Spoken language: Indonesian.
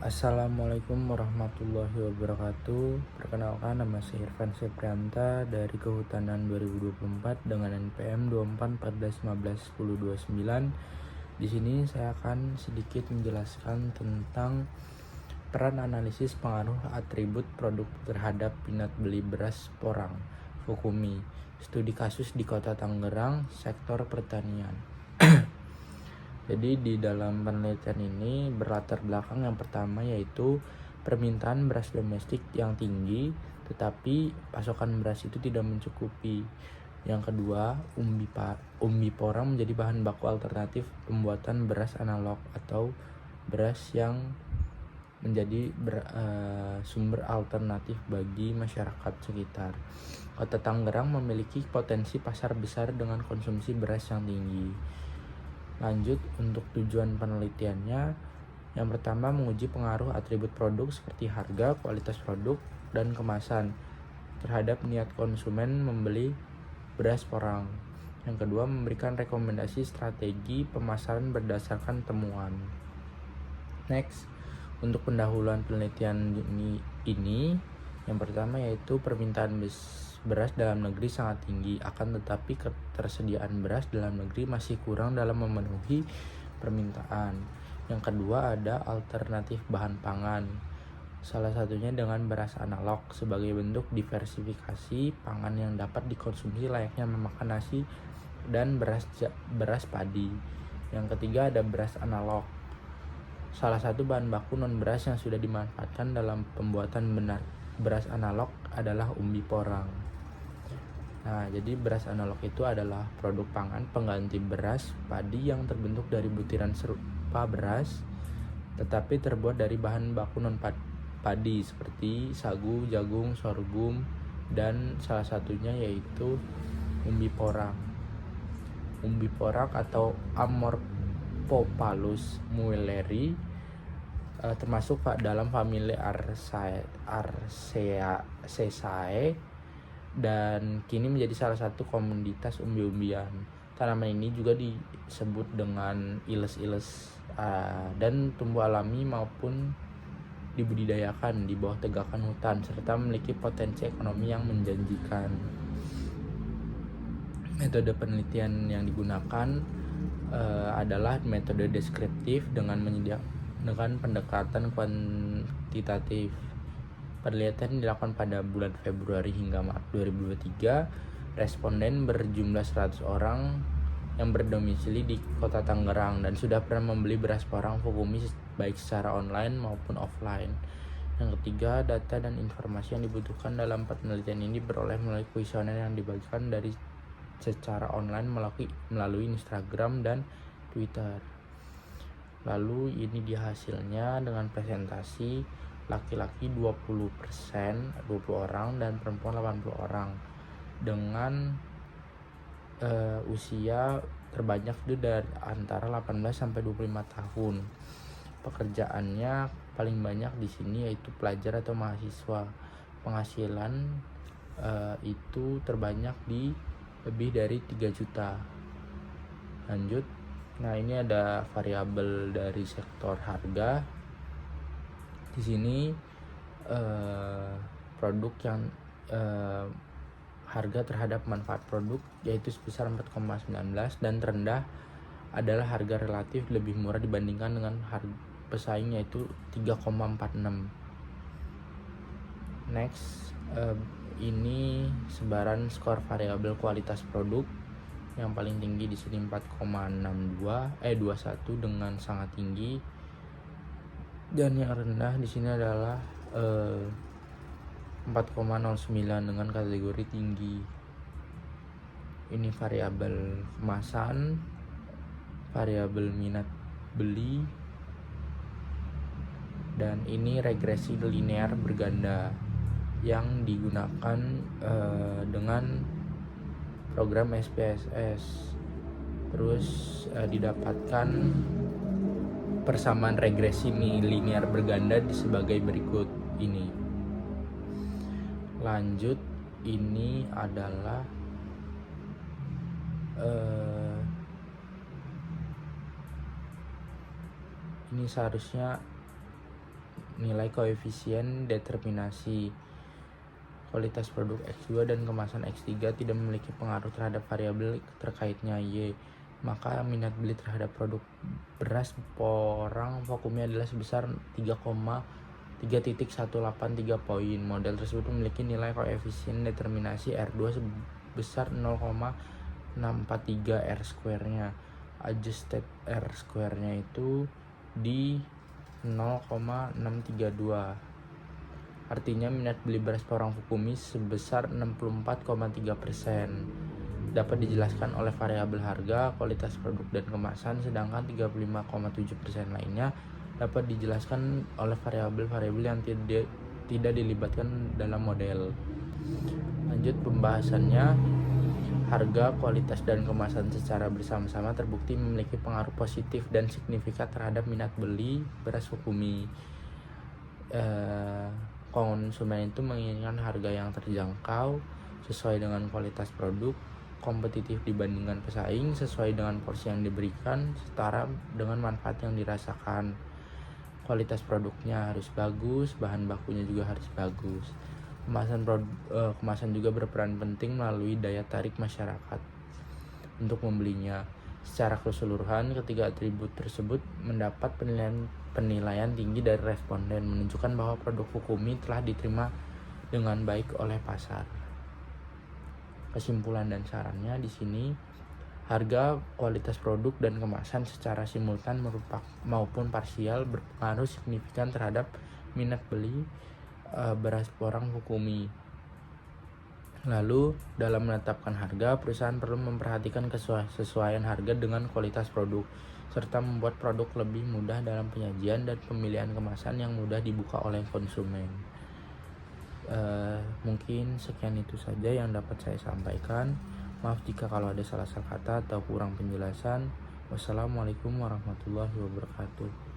Assalamualaikum warahmatullahi wabarakatuh. Perkenalkan, nama saya Irfan Seprianta dari Kehutanan 2024 dengan NPM 2414151029. Di sini saya akan sedikit menjelaskan tentang peran analisis pengaruh atribut produk terhadap minat beli beras porang, Fukumi, studi kasus di Kota Tangerang, sektor pertanian. Jadi di dalam penelitian ini berlatar belakang yang pertama yaitu permintaan beras domestik yang tinggi, tetapi pasokan beras itu tidak mencukupi. Yang kedua, umbi porang menjadi bahan baku alternatif pembuatan beras analog atau beras yang menjadi sumber alternatif bagi masyarakat sekitar. Kota Tangerang memiliki potensi pasar besar dengan konsumsi beras yang tinggi. Lanjut, untuk tujuan penelitiannya, yang pertama menguji pengaruh atribut produk seperti harga, kualitas produk, dan kemasan terhadap niat konsumen membeli beras porang. Yang kedua, memberikan rekomendasi strategi pemasaran berdasarkan temuan. Next, untuk pendahuluan penelitian ini yang pertama yaitu permintaan beras dalam negeri sangat tinggi, akan tetapi ketersediaan beras dalam negeri masih kurang dalam memenuhi permintaan. Yang kedua, ada alternatif bahan pangan, salah satunya dengan beras analog sebagai bentuk diversifikasi pangan yang dapat dikonsumsi layaknya memakan nasi dan beras padi. Yang ketiga, ada beras analog, salah satu bahan baku non beras yang sudah dimanfaatkan dalam pembuatan beras analog adalah umbi porang. Nah, jadi beras analog itu adalah produk pangan pengganti beras padi yang terbentuk dari butiran serupa beras, tetapi terbuat dari bahan baku non padi seperti sagu, jagung, sorghum, dan salah satunya yaitu umbi porang. Umbi porang atau Amorphopalus muelleri termasuk dalam famili Arceaceae dan kini menjadi salah satu komoditas umbi-umbian. Tanaman ini juga disebut dengan iles-iles dan tumbuh alami maupun dibudidayakan di bawah tegakan hutan serta memiliki potensi ekonomi yang menjanjikan. Metode penelitian yang digunakan adalah metode deskriptif dengan pendekatan kuantitatif. Penelitian dilakukan pada bulan Februari hingga Maret 2023. Responden berjumlah 100 orang yang berdomisili di Kota Tangerang dan sudah pernah membeli beras porang Fukumi baik secara online maupun offline. Yang ketiga, data dan informasi yang dibutuhkan dalam penelitian ini beroleh melalui kuesioner yang dibagikan dari secara online melalui Instagram dan Twitter. Lalu ini dia hasilnya dengan presentasi laki-laki 20%, 20 orang, dan perempuan 80 orang dengan usia terbanyak itu dari antara 18 sampai 25 tahun. Pekerjaannya paling banyak di sini yaitu pelajar atau mahasiswa. Penghasilan itu terbanyak di lebih dari 3 juta. Lanjut. Nah, ini ada variabel dari sektor harga. Di sini produk yang harga terhadap manfaat produk yaitu sebesar 4,19 dan terendah adalah harga relatif lebih murah dibandingkan dengan harga pesaing yaitu 3,46. Next, ini sebaran skor variabel kualitas produk. Yang paling tinggi di sini 4,21 dengan sangat tinggi, dan yang rendah di sini adalah 4,09 dengan kategori tinggi. Ini variabel kemasan, variabel minat beli, dan ini regresi linear berganda yang digunakan dengan program SPSS. Terus didapatkan persamaan regresi linear berganda sebagai berikut ini. Lanjut, ini adalah ini seharusnya nilai koefisien determinasi. Kualitas produk X2 dan kemasan X3 tidak memiliki pengaruh terhadap variabel terkaitnya Y. Maka minat beli terhadap produk beras porang Fokumi adalah sebesar 3,183 poin. Model tersebut memiliki nilai koefisien determinasi R2 sebesar 0,643 R-square-nya. Adjusted R-square-nya itu di 0,632. Artinya minat beli beras porang Fokumi sebesar 64,3%. Dapat dijelaskan oleh variabel harga, kualitas produk, dan kemasan, sedangkan 35,7% lainnya dapat dijelaskan oleh variabel-variabel yang tidak dilibatkan dalam model. Lanjut pembahasannya. Harga, kualitas, dan kemasan secara bersama-sama terbukti memiliki pengaruh positif dan signifikan terhadap minat beli beras Fokumi. Konsumen itu menginginkan harga yang terjangkau, sesuai dengan kualitas produk, kompetitif dibandingkan pesaing, sesuai dengan porsi yang diberikan, setara dengan manfaat yang dirasakan. Kualitas produknya harus bagus, bahan bakunya juga harus bagus. Kemasan juga berperan penting melalui daya tarik masyarakat untuk membelinya. Secara keseluruhan, ketiga atribut tersebut mendapat penilaian tinggi dari responden, menunjukkan bahwa produk Fokumi telah diterima dengan baik oleh pasar. Kesimpulan dan sarannya di sini, harga, kualitas produk, dan kemasan secara simultan maupun parsial berpengaruh signifikan terhadap minat beli beras porang Fokumi. Lalu, dalam menetapkan harga, perusahaan perlu memperhatikan kesesuaian harga dengan kualitas produk, serta membuat produk lebih mudah dalam penyajian dan pemilihan kemasan yang mudah dibuka oleh konsumen. Mungkin sekian itu saja yang dapat saya sampaikan. Maaf jika kalau ada salah kata atau kurang penjelasan. Wassalamualaikum warahmatullahi wabarakatuh.